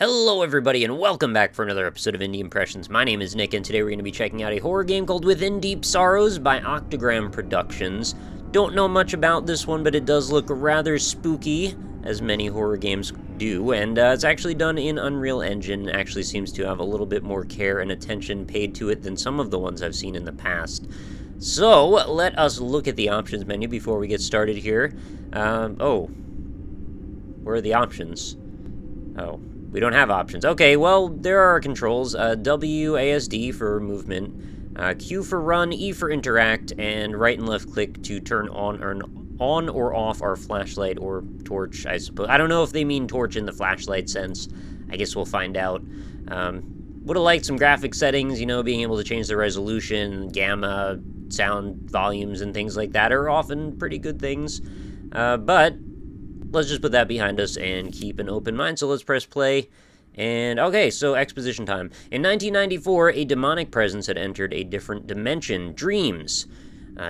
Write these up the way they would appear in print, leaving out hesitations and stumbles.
Hello everybody and welcome back for another episode of Indie Impressions. My name is Nick and today we're going to be checking out a horror game called Within Deep Sorrows by Octagram Productions. Don't know much about this one, but it does look rather spooky, as many horror games do, and it's actually done in Unreal Engine. Actually seems to have a little bit more care and attention paid to it than some of the ones I've seen in the past. So, let us look at the options menu before we get started here. Where are the options? Oh. We don't have options. Okay, well, there are controls. WASD for movement, Q for run, E for interact, and right and left click to turn on or off our flashlight or torch, I suppose. I don't know if they mean torch in the flashlight sense. I guess we'll find out. Would have liked some graphic settings, you know, being able to change the resolution, gamma, sound volumes, and things like that are often pretty good things. But let's just put that behind us and keep an open mind. So let's press play. And okay, so exposition time. In 1994, a demonic presence had entered a different dimension, dreams.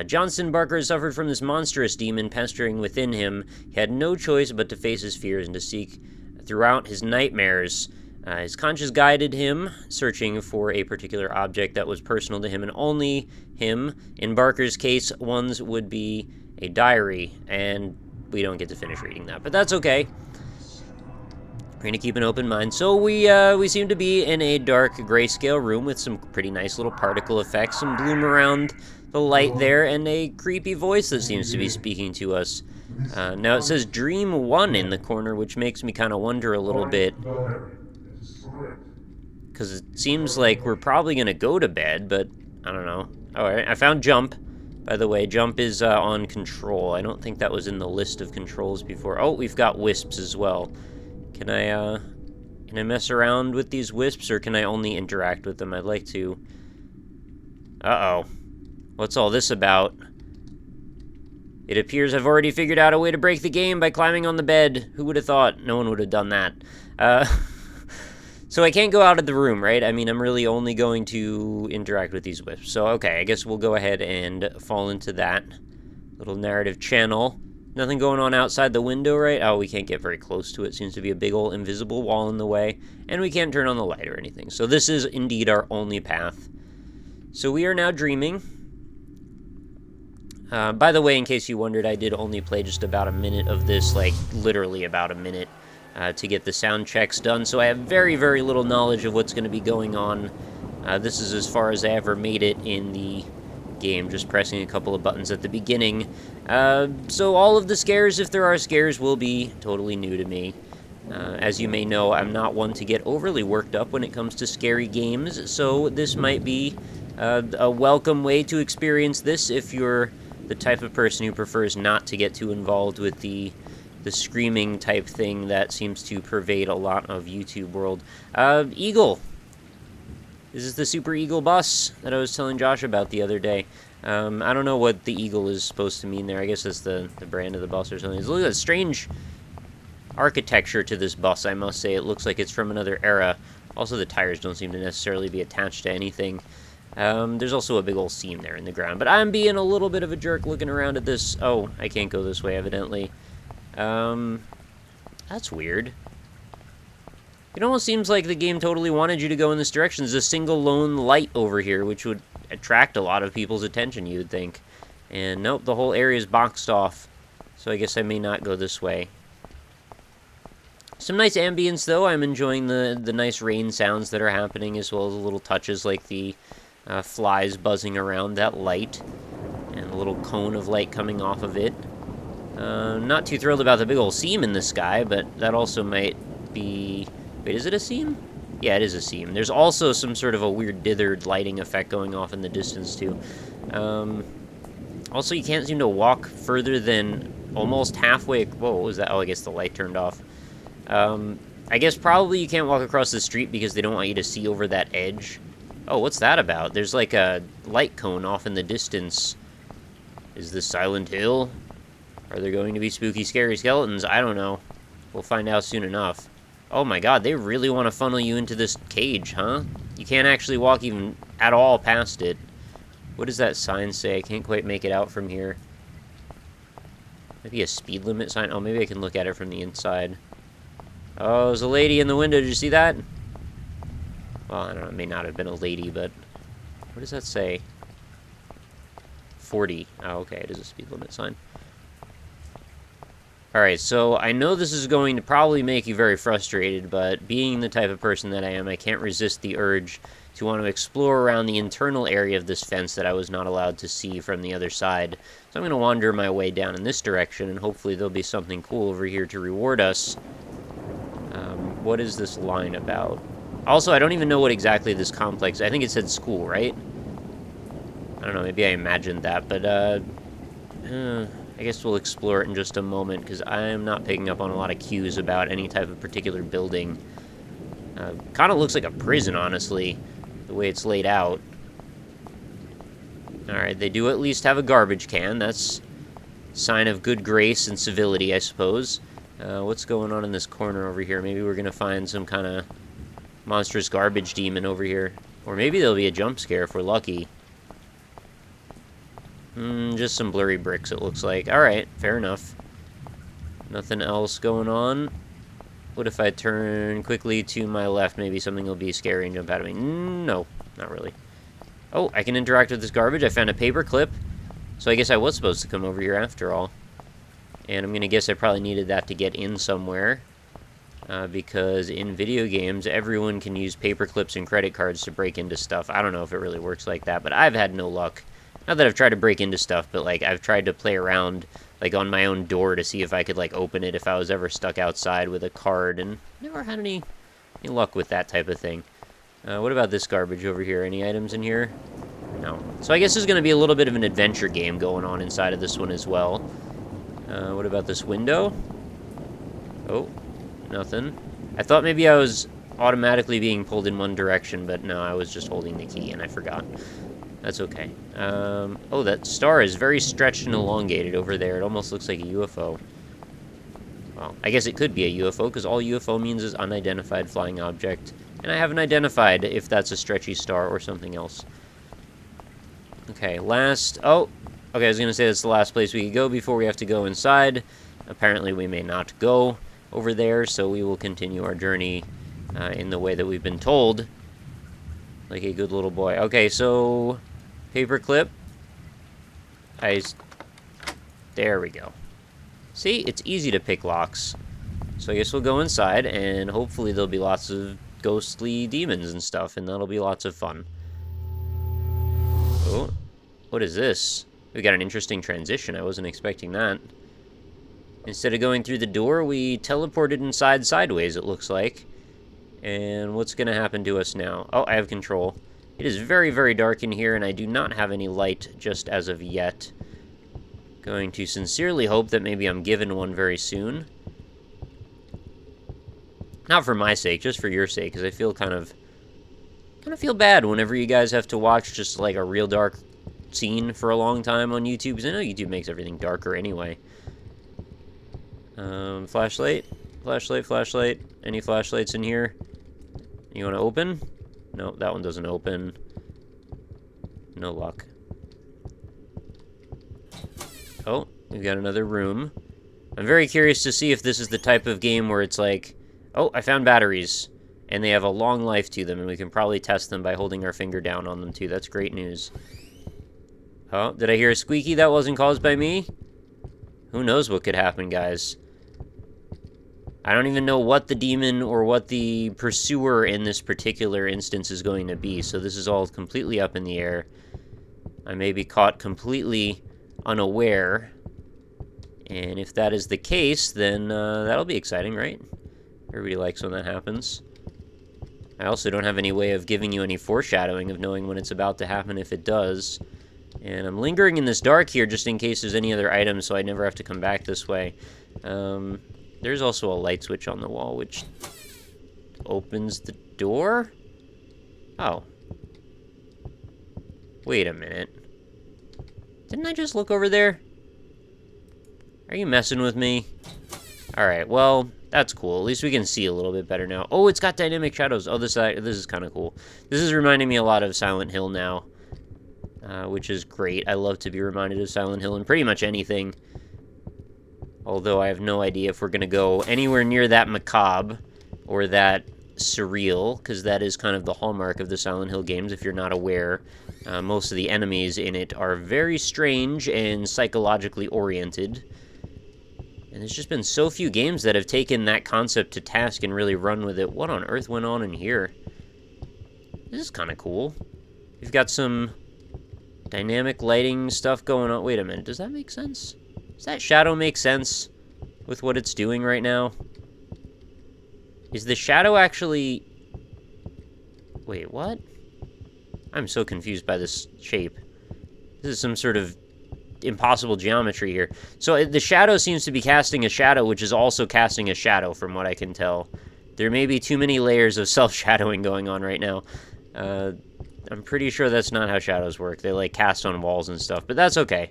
Johnston Barker suffered from this monstrous demon pestering within him. He had no choice but to face his fears and to seek throughout his nightmares. His conscience guided him, searching for a particular object that was personal to him and only him. In Barker's case, one's would be a diary, and we don't get to finish reading that, but that's okay. We're going to keep an open mind. So we seem to be in a dark grayscale room with some pretty nice little particle effects, some bloom around the light there, and a creepy voice that seems to be speaking to us. Now it says Dream 1 in the corner, which makes me kind of wonder a little bit, because it seems like we're probably going to go to bed, but I don't know. Alright, I found jump. By the way, jump is on control. I don't think that was in the list of controls before. Oh, we've got wisps as well. Can I mess around with these wisps, or can I only interact with them? I'd like to. Uh-oh. What's all this about? It appears I've already figured out a way to break the game by climbing on the bed. Who would have thought? No one would have done that. So I can't go out of the room, right? I mean, I'm really only going to interact with these wisps. So, okay, I guess we'll go ahead and fall into that little narrative channel. Nothing going on outside the window, right? Oh, we can't get very close to it. Seems to be a big old invisible wall in the way. And we can't turn on the light or anything. So this is indeed our only path. So we are now dreaming. By the way, in case you wondered, I did only play just about a minute of this, like literally about a minute. To get the sound checks done, so I have very, very little knowledge of what's going to be going on. This is as far as I ever made it in the game, just pressing a couple of buttons at the beginning. So all of the scares, if there are scares, will be totally new to me. As you may know, I'm not one to get overly worked up when it comes to scary games, so this might be a welcome way to experience this if you're the type of person who prefers not to get too involved with the screaming type thing that seems to pervade a lot of YouTube world. Eagle. This is the Super Eagle bus that I was telling Josh about the other day. I don't know what the eagle is supposed to mean there. I guess it's the brand of the bus or something. Look at that strange architecture to this bus, I must say. It looks like it's from another era. Also, the tires don't seem to necessarily be attached to anything. There's also a big old seam there in the ground. But I'm being a little bit of a jerk looking around at this. Oh, I can't go this way, evidently. That's weird. It almost seems like the game totally wanted you to go in this direction. There's a single lone light over here, which would attract a lot of people's attention, you would think. And nope, the whole area is boxed off. So I guess I may not go this way. Some nice ambience, though. I'm enjoying the nice rain sounds that are happening, as well as the little touches like the flies buzzing around that light. And a little cone of light coming off of it. Not too thrilled about the big old seam in the sky, but that also might be... Wait, is it a seam? Yeah, it is a seam. There's also some sort of a weird dithered lighting effect going off in the distance, too. Also, you can't seem to walk further than almost halfway... Whoa, what was that? Oh, I guess the light turned off. I guess probably you can't walk across the street because they don't want you to see over that edge. Oh, what's that about? There's like a light cone off in the distance. Is this Silent Hill? Are there going to be spooky, scary skeletons? I don't know. We'll find out soon enough. Oh my god, they really want to funnel you into this cage, huh? You can't actually walk even at all past it. What does that sign say? I can't quite make it out from here. Maybe a speed limit sign? Oh, maybe I can look at it from the inside. Oh, there's a lady in the window. Did you see that? Well, I don't know. It may not have been a lady, but... What does that say? 40. Oh, okay. It is a speed limit sign. Alright, so I know this is going to probably make you very frustrated, but being the type of person that I am, I can't resist the urge to want to explore around the internal area of this fence that I was not allowed to see from the other side. So I'm going to wander my way down in this direction, and hopefully there'll be something cool over here to reward us. What is this line about? Also, I don't even know what exactly this complex... I think it said school, right? I don't know, maybe I imagined that, but, I guess we'll explore it in just a moment, because I am not picking up on a lot of cues about any type of particular building. Kind of looks like a prison, honestly, the way it's laid out. Alright, they do at least have a garbage can. That's a sign of good grace and civility, I suppose. What's going on in this corner over here? Maybe we're going to find some kind of monstrous garbage demon over here. Or maybe there'll be a jump scare if we're lucky. Just some blurry bricks, it looks like. Alright, fair enough. Nothing else going on. What if I turn quickly to my left? Maybe something will be scary and jump out at me. No, not really. Oh, I can interact with this garbage. I found a paper clip. So I guess I was supposed to come over here after all. And I'm going to guess I probably needed that to get in somewhere. Because in video games, everyone can use paper clips and credit cards to break into stuff. I don't know if it really works like that, but I've had no luck. Not that I've tried to break into stuff, but, like, I've tried to play around, like, on my own door to see if I could, like, open it if I was ever stuck outside with a card, and never had any luck with that type of thing. What about this garbage over here? Any items in here? No. So I guess there's going to be a little bit of an adventure game going on inside of this one as well. What about this window? Oh, nothing. I thought maybe I was automatically being pulled in one direction, but no, I was just holding the key, and I forgot. That's okay. Oh, that star is very stretched and elongated over there. It almost looks like a UFO. Well, I guess it could be a UFO, because all UFO means is unidentified flying object. And I haven't identified if that's a stretchy star or something else. Okay, last... Oh, okay, I was going to say that's the last place we could go before we have to go inside. Apparently we may not go over there, so we will continue our journey in the way that we've been told. Like a good little boy. Okay, so... Paperclip. There we go. See, it's easy to pick locks. So I guess we'll go inside, and hopefully there'll be lots of ghostly demons and stuff, and that'll be lots of fun. Oh, what is this? We got an interesting transition. I wasn't expecting that. Instead of going through the door, we teleported inside sideways, it looks like. And what's going to happen to us now? Oh, I have control. It is very, very dark in here, and I do not have any light just as of yet. Going to sincerely hope that maybe I'm given one very soon. Not for my sake, just for your sake, because I feel kind of feel bad whenever you guys have to watch just like a real dark scene for a long time on YouTube, because I know YouTube makes everything darker anyway. Flashlight? Flashlight, flashlight. Any flashlights in here? You want to open? No, that one doesn't open. No luck. Oh, we've got another room. I'm very curious to see if this is the type of game where it's like, oh, I found batteries, and they have a long life to them, and we can probably test them by holding our finger down on them, too. That's great news. Oh, did I hear a squeaky that wasn't caused by me? Who knows what could happen, guys. I don't even know what the demon or what the pursuer in this particular instance is going to be, so this is all completely up in the air. I may be caught completely unaware, and if that is the case, then that'll be exciting, right? Everybody likes when that happens. I also don't have any way of giving you any foreshadowing of knowing when it's about to happen if it does. And I'm lingering in this dark here just in case there's any other items, so I never have to come back this way. There's also a light switch on the wall, which opens the door? Oh. Wait a minute. Didn't I just look over there? Are you messing with me? Alright, well, that's cool. At least we can see a little bit better now. Oh, it's got dynamic shadows. Oh, this is kind of cool. This is reminding me a lot of Silent Hill now, which is great. I love to be reminded of Silent Hill in pretty much anything. Although I have no idea if we're going to go anywhere near that macabre or that surreal, because that is kind of the hallmark of the Silent Hill games, if you're not aware. Most of the enemies in it are very strange and psychologically oriented. And there's just been so few games that have taken that concept to task and really run with it. What on earth went on in here? This is kind of cool. We've got some dynamic lighting stuff going on. Wait a minute, does that make sense? Does that shadow make sense with what it's doing right now? Is the shadow actually... Wait, what? I'm so confused by this shape. This is some sort of impossible geometry here. So the shadow seems to be casting a shadow, which is also casting a shadow, from what I can tell. There may be too many layers of self-shadowing going on right now. I'm pretty sure that's not how shadows work. They, like, cast on walls and stuff, but that's okay.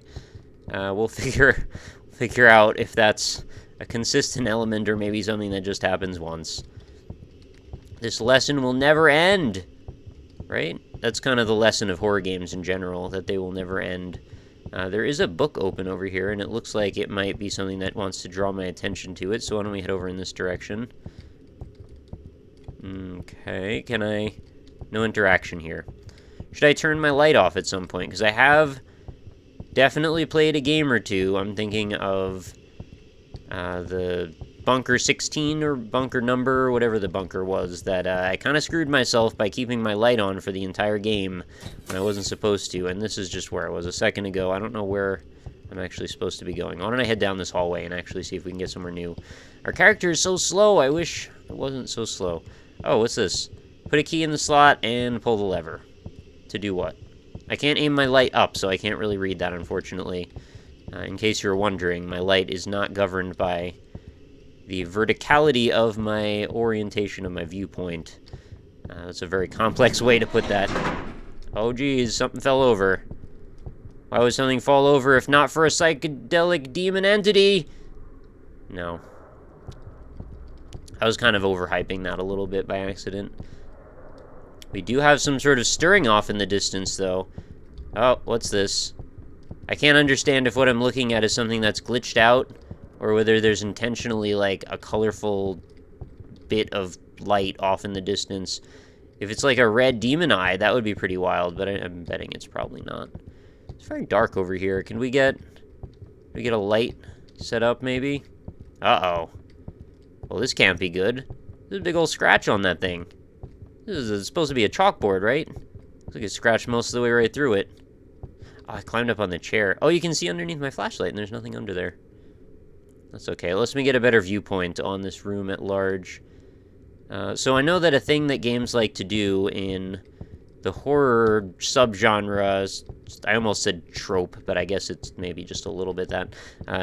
We'll figure out if that's a consistent element or maybe something that just happens once. This lesson will never end, right? That's kind of the lesson of horror games in general, that they will never end. There is a book open over here, and it looks like it might be something that wants to draw my attention to it, so why don't we head over in this direction? Okay, no interaction here. Should I turn my light off at some point? Because I have definitely played a game or two. I'm thinking of the Bunker 16 or Bunker number, or whatever the bunker was, that I kind of screwed myself by keeping my light on for the entire game when I wasn't supposed to, and this is just where I was a second ago. I don't know where I'm actually supposed to be going. Why don't I head down this hallway and actually see if we can get somewhere new? Our character is so slow. I wish it wasn't so slow. Oh, what's this? Put a key in the slot and pull the lever. To do what? I can't aim my light up, so I can't really read that, unfortunately. In case you're wondering, my light is not governed by the verticality of my orientation of my viewpoint. That's a very complex way to put that. Oh, geez, something fell over. Why would something fall over if not for a psychedelic demon entity? No. I was kind of overhyping that a little bit by accident. We do have some sort of stirring off in the distance, though. Oh, what's this? I can't understand if what I'm looking at is something that's glitched out, or whether there's intentionally, like, a colorful bit of light off in the distance. If it's like a red demon eye, that would be pretty wild, but I'm betting it's probably not. It's very dark over here. Can we get a light set up, maybe? Uh-oh. Well, this can't be good. There's a big old scratch on that thing. This is supposed to be a chalkboard, right? Looks like it scratched most of the way right through it. Oh, I climbed up on the chair. Oh, you can see underneath my flashlight, and there's nothing under there. That's okay. Let me get a better viewpoint on this room at large. So I know that a thing that games like to do in the horror subgenre, I almost said trope, but I guess it's maybe just a little bit that.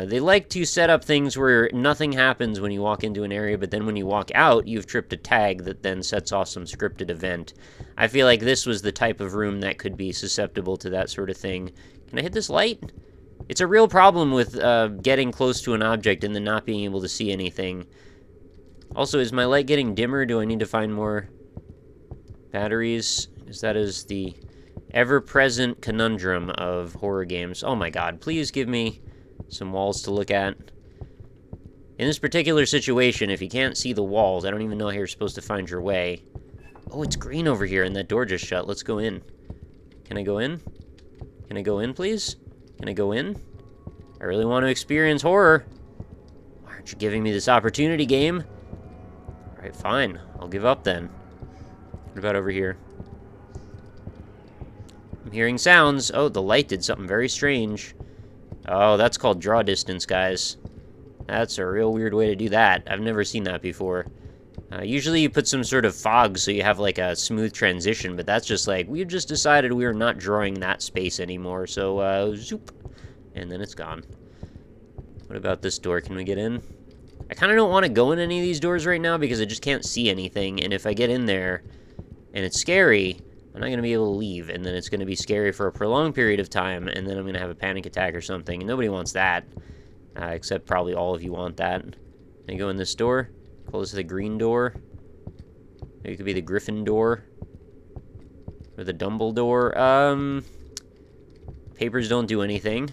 They like to set up things where nothing happens when you walk into an area, but then when you walk out, you've tripped a tag that then sets off some scripted event. I feel like this was the type of room that could be susceptible to that sort of thing. Can I hit this light? It's a real problem with getting close to an object and then not being able to see anything. Also, is my light getting dimmer? Do I need to find more batteries? Because that is the ever-present conundrum of horror games. Oh my god, please give me some walls to look at. In this particular situation, if you can't see the walls, I don't even know how you're supposed to find your way. Oh, it's green over here, and that door just shut. Let's go in. Can I go in? Can I go in, please? Can I go in? I really want to experience horror. Why aren't you giving me this opportunity, game? Alright, fine. I'll give up then. What about over here? I'm hearing sounds. Oh, the light did something very strange. Oh, that's called draw distance, guys. That's a real weird way to do that. I've never seen that before. Usually you put some sort of fog so you have like a smooth transition, but that's just like, we've just decided we are not drawing that space anymore, so zoop, and then it's gone. What about this door? Can we get in? I kind of don't want to go in any of these doors right now because I just can't see anything, and if I get in there and it's scary, I'm not going to be able to leave, and then it's going to be scary for a prolonged period of time, and then I'm going to have a panic attack or something, and nobody wants that, except probably all of you want that. Can I go in this door? Call this the green door. Maybe it could be the Griffin door. Or the Dumbledore. Papers don't do anything.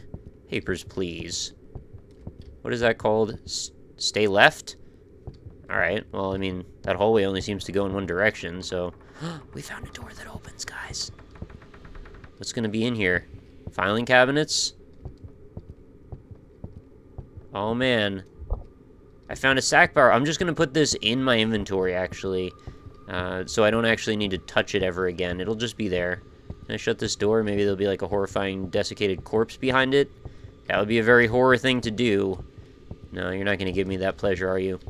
Papers, please. What is that called? Stay left? Alright, well, I mean, that hallway only seems to go in one direction, so... We found a door that opens, guys. What's gonna be in here? Filing cabinets? Oh, man. I found a sack bar. I'm just gonna put this in my inventory, actually. So I don't actually need to touch it ever again. It'll just be there. Can I shut this door? Maybe there'll be like a horrifying desiccated corpse behind it. That would be a very horror thing to do. No, you're not gonna give me that pleasure, are you?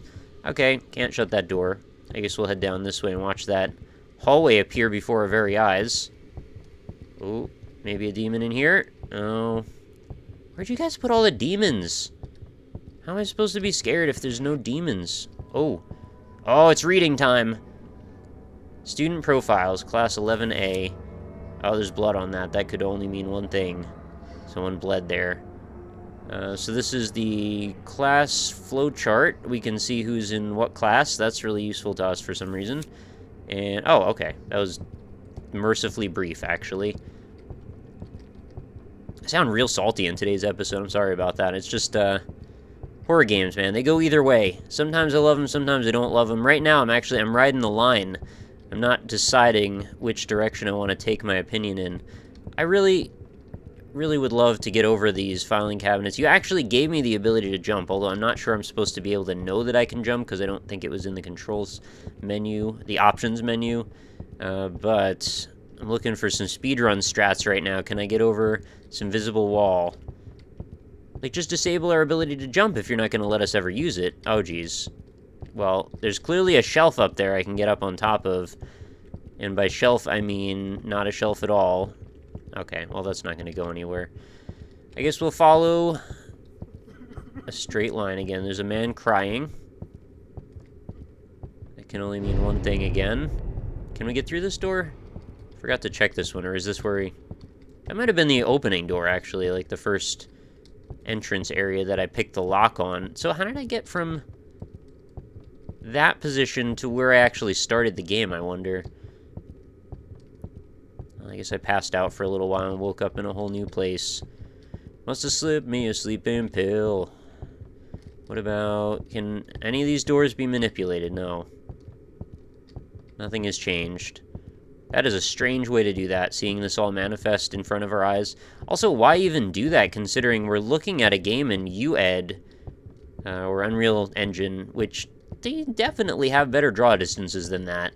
Okay, can't shut that door. I guess we'll head down this way and watch that hallway appear before our very eyes. Oh, maybe a demon in here? Oh. Where'd you guys put all the demons? How am I supposed to be scared if there's no demons? Oh. Oh, it's reading time. Student profiles, class 11A. Oh, there's blood on that. That could only mean one thing. Someone bled there. So this is the class flow chart. We can see who's in what class. That's really useful to us for some reason. And, oh, okay. That was mercifully brief, actually. I sound real salty in today's episode. I'm sorry about that. It's just, horror games, man. They go either way. Sometimes I love them, sometimes I don't love them. Right now, I'm riding the line. I'm not deciding which direction I want to take my opinion in. I really would love to get over these filing cabinets. You actually gave me the ability to jump, although I'm not sure I'm supposed to be able to know that I can jump, because I don't think it was in the controls menu, the options menu. But I'm looking for some speedrun strats right now. Can I get over some visible wall? Like, just disable our ability to jump if you're not going to let us ever use it. Oh, geez. Well, there's clearly a shelf up there I can get up on top of. And by shelf, I mean not a shelf at all. Okay, well, that's not going to go anywhere. I guess we'll follow a straight line again. There's a man crying. That can only mean one thing again. Can we get through this door? Forgot to check this one, or is this where we... That might have been the opening door, actually, like the first entrance area that I picked the lock on. So how did I get from that position to where I actually started the game, I wonder? I guess I passed out for a little while and woke up in a whole new place. Must have slipped me a sleeping pill. What about... Can any of these doors be manipulated? No. Nothing has changed. That is a strange way to do that, seeing this all manifest in front of our eyes. Also, why even do that, considering we're looking at a game in UED, or Unreal Engine, which they definitely have better draw distances than that.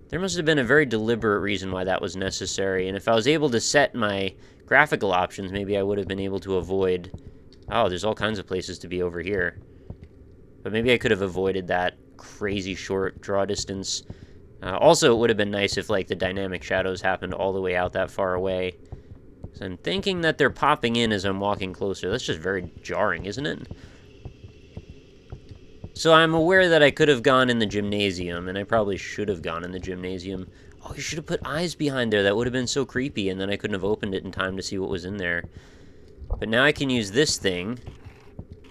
There must have been a very deliberate reason why that was necessary, and if I was able to set my graphical options, maybe I would have been able to avoid... Oh, there's all kinds of places to be over here. But maybe I could have avoided that crazy short draw distance. Also, it would have been nice if, like, the dynamic shadows happened all the way out that far away. So I'm thinking that they're popping in as I'm walking closer. That's just very jarring, isn't it? So I'm aware that I could have gone in the gymnasium, and I probably should have gone in the gymnasium. Oh, you should have put eyes behind there. That would have been so creepy, and then I couldn't have opened it in time to see what was in there. But now I can use this thing.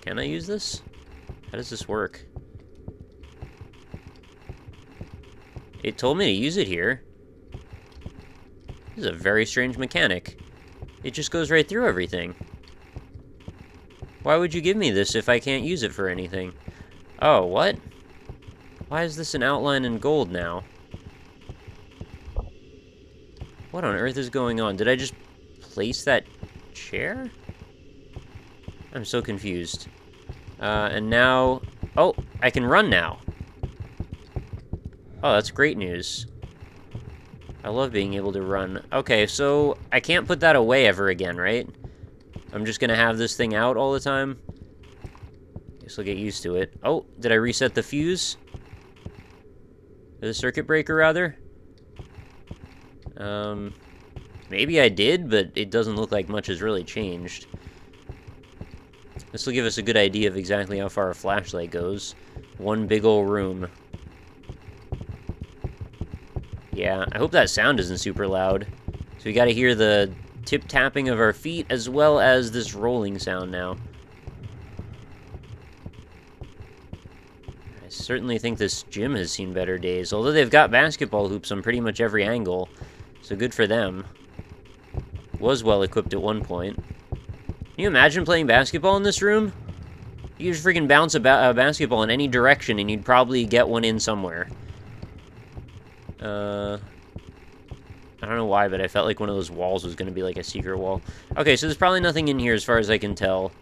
Can I use this? How does this work? It told me to use it here. This is a very strange mechanic. It just goes right through everything. Why would you give me this if I can't use it for anything? Oh, what? Why is this an outline in gold now? What on earth is going on? Did I just place that chair? I'm so confused. And now... Oh, I can run now. Oh, that's great news. I love being able to run. Okay, so I can't put that away ever again, right? I'm just gonna have this thing out all the time? Guess I'll get used to it. Oh, did I reset the fuse? Or the circuit breaker, rather? Maybe I did, but it doesn't look like much has really changed. This will give us a good idea of exactly how far a flashlight goes. One big ol' room. Yeah, I hope that sound isn't super loud. So we gotta hear the tip-tapping of our feet, as well as this rolling sound now. I certainly think this gym has seen better days, although they've got basketball hoops on pretty much every angle, so good for them. Was well equipped at one point. Can you imagine playing basketball in this room? You just freaking bounce a basketball in any direction and you'd probably get one in somewhere. I don't know why, but I felt like one of those walls was going to be like a secret wall. Okay, so there's probably nothing in here as far as I can tell.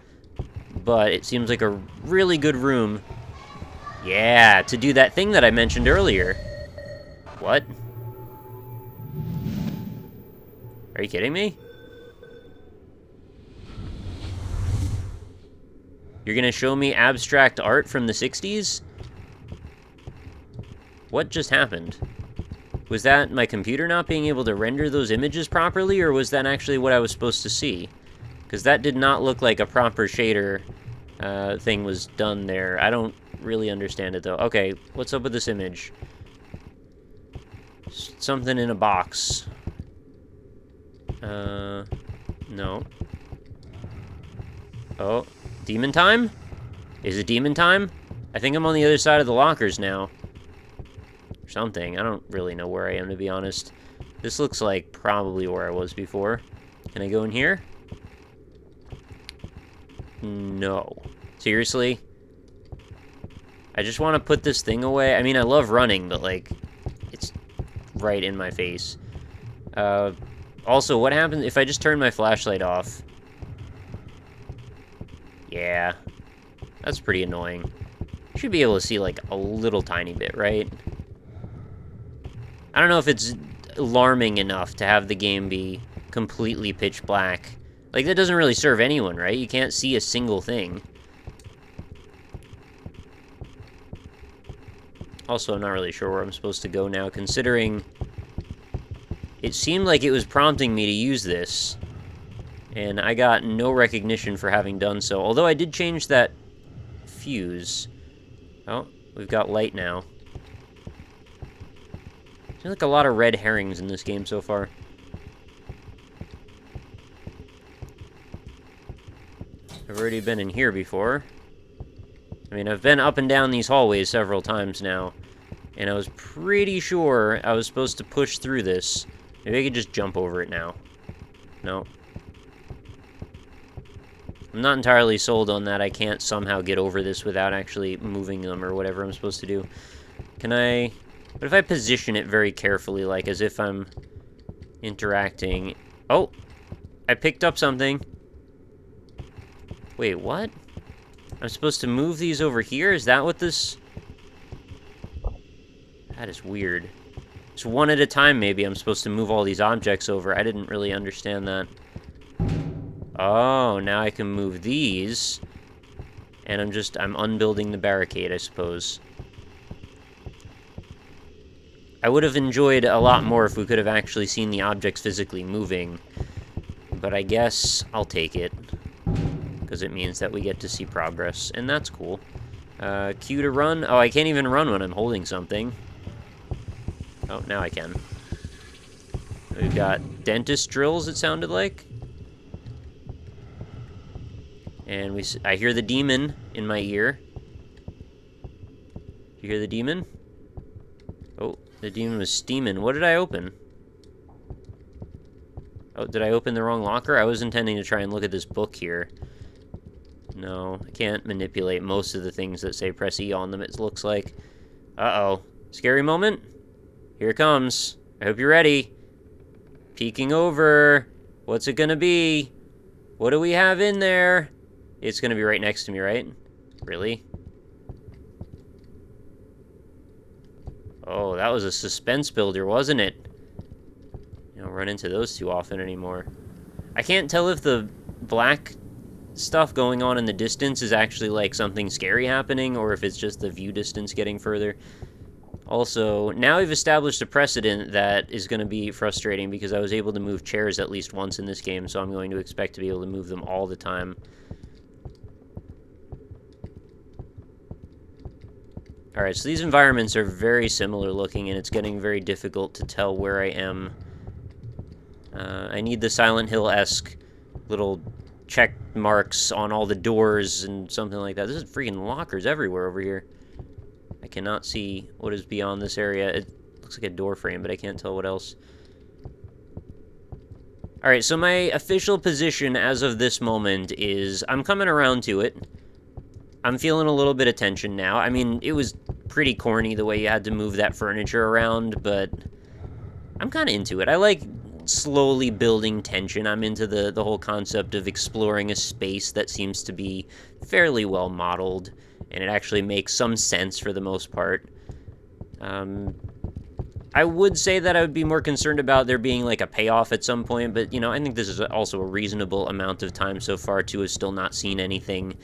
But it seems like a really good room. Yeah, to do that thing that I mentioned earlier. What? Are you kidding me? You're gonna show me abstract art from the 60s? What just happened? Was that my computer not being able to render those images properly, or was that actually what I was supposed to see? Because that did not look like a proper shader thing was done there. I don't really understand it, though. Okay, what's up with this image? Something in a box. No. Oh, demon time? Is it demon time? I think I'm on the other side of the lockers now. Or something. I don't really know where I am, to be honest. This looks like probably where I was before. Can I go in here? No. Seriously? I just want to put this thing away. I mean, I love running, but, like, it's right in my face. Also, what happens if I just turn my flashlight off? Yeah. That's pretty annoying. You should be able to see, like, a little tiny bit, right? I don't know if it's alarming enough to have the game be completely pitch black. Like, that doesn't really serve anyone, right? You can't see a single thing. Also, I'm not really sure where I'm supposed to go now, considering it seemed like it was prompting me to use this, and I got no recognition for having done so. Although I did change that fuse. Oh, we've got light now. There's like a lot of red herrings in this game so far. I've already been in here before. I mean, I've been up and down these hallways several times now, and I was pretty sure I was supposed to push through this. Maybe I could just jump over it now. No. I'm not entirely sold on that. I can't somehow get over this without actually moving them or whatever I'm supposed to do. Can I... What if I position it very carefully, like as if I'm interacting? Oh! I picked up something. Wait, what? I'm supposed to move these over here? Is that what this... That is weird. Just one at a time, maybe. I'm supposed to move all these objects over. I didn't really understand that. Oh, now I can move these. And I'm unbuilding the barricade, I suppose. I would have enjoyed a lot more if we could have actually seen the objects physically moving. But I guess I'll take it. Because it means that we get to see progress, and that's cool. Q to run. Oh, I can't even run when I'm holding something. Oh, now I can. We've got dentist drills, it sounded like. And I hear the demon in my ear. You hear the demon? Oh, the demon was steaming. What did I open? Oh, did I open the wrong locker? I was intending to try and look at this book here. No, I can't manipulate most of the things that say press E on them, it looks like. Uh-oh. Scary moment? Here it comes. I hope you're ready. Peeking over. What's it gonna be? What do we have in there? It's gonna be right next to me, right? Really? Oh, that was a suspense builder, wasn't it? You don't run into those too often anymore. I can't tell if the black stuff going on in the distance is actually like something scary happening, or if it's just the view distance getting further. Also, now we've established a precedent that is going to be frustrating because I was able to move chairs at least once in this game, so I'm going to expect to be able to move them all the time. Alright, so these environments are very similar looking, and it's getting very difficult to tell where I am. I need the Silent Hill-esque little check marks on all the doors and something like that. This is freaking lockers everywhere over here. I cannot see what is beyond this area. It looks like a door frame, but I can't tell what else. Alright, so my official position as of this moment is I'm coming around to it. I'm feeling a little bit of tension now. I mean, it was pretty corny the way you had to move that furniture around, but I'm kind of into it. I like slowly building tension. I'm into the whole concept of exploring a space that seems to be fairly well modeled, and it actually makes some sense for the most part. I would say that I would be more concerned about there being like a payoff at some point, but, you know, I think this is also a reasonable amount of time so far to have still not seen anything.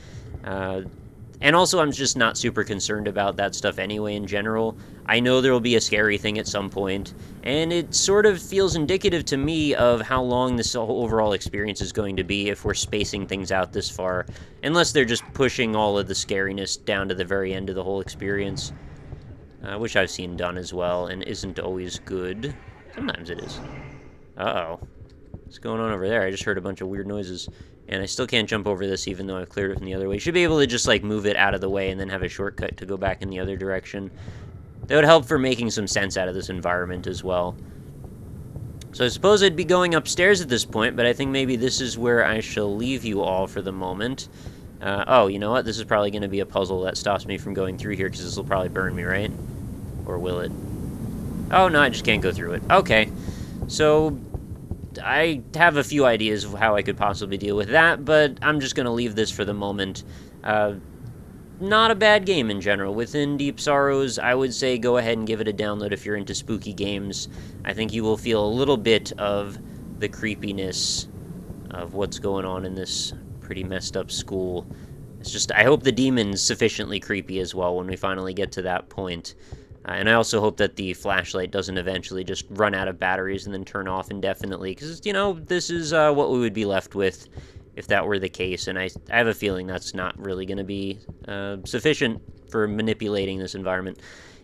And also, I'm just not super concerned about that stuff anyway in general. I know there will be a scary thing at some point, and it sort of feels indicative to me of how long this overall experience is going to be if we're spacing things out this far, unless they're just pushing all of the scariness down to the very end of the whole experience. Which I've seen done as well, and isn't always good. Sometimes it is. Uh-oh. What's going on over there? I just heard a bunch of weird noises, and I still can't jump over this even though I've cleared it from the other way. You should be able to just, like, move it out of the way and then have a shortcut to go back in the other direction. That would help for making some sense out of this environment as well. So I suppose I'd be going upstairs at this point, but I think maybe this is where I shall leave you all for the moment. Oh, you know what? This is probably going to be a puzzle that stops me from going through here, because this will probably burn me, right? Or will it? Oh, no, I just can't go through it. Okay. So, I have a few ideas of how I could possibly deal with that, but I'm just going to leave this for the moment. Not a bad game in general. Within Deep Sorrows, I would say go ahead and give it a download if you're into spooky games. I think you will feel a little bit of the creepiness of what's going on in this pretty messed up school. It's just, I hope the demon's sufficiently creepy as well when we finally get to that point. And I also hope that the flashlight doesn't eventually just run out of batteries and then turn off indefinitely, because, you know, this is what we would be left with if that were the case, and I have a feeling that's not really going to be sufficient for manipulating this environment.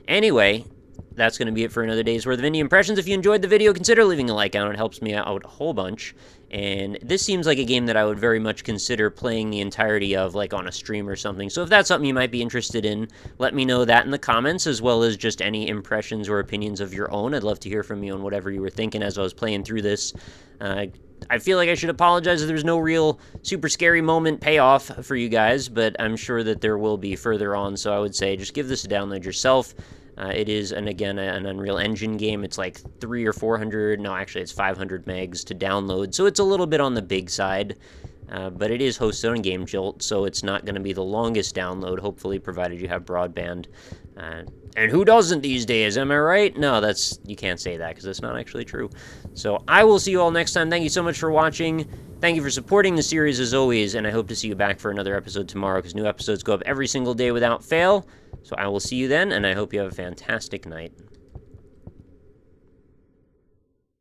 Anyway, that's going to be it for another day's worth of indie impressions. If you enjoyed the video, consider leaving a like on it. It helps me out a whole bunch. And this seems like a game that I would very much consider playing the entirety of, like, on a stream or something. So if that's something you might be interested in, let me know that in the comments, as well as just any impressions or opinions of your own. I'd love to hear from you on whatever you were thinking as I was playing through this. I feel like I should apologize if there's no real super scary moment payoff for you guys, but I'm sure that there will be further on. So I would say just give this a download yourself. It is, and again, an Unreal Engine game. It's like 300 or 400, no, actually it's 500 megs to download, so it's a little bit on the big side, but it is hosted on GameJolt, so it's not going to be the longest download, hopefully, provided you have broadband. And who doesn't these days, am I right? No, you can't say that, because that's not actually true. So I will see you all next time. Thank you so much for watching. Thank you for supporting the series as always, and I hope to see you back for another episode tomorrow, because new episodes go up every single day without fail. So I will see you then, and I hope you have a fantastic night.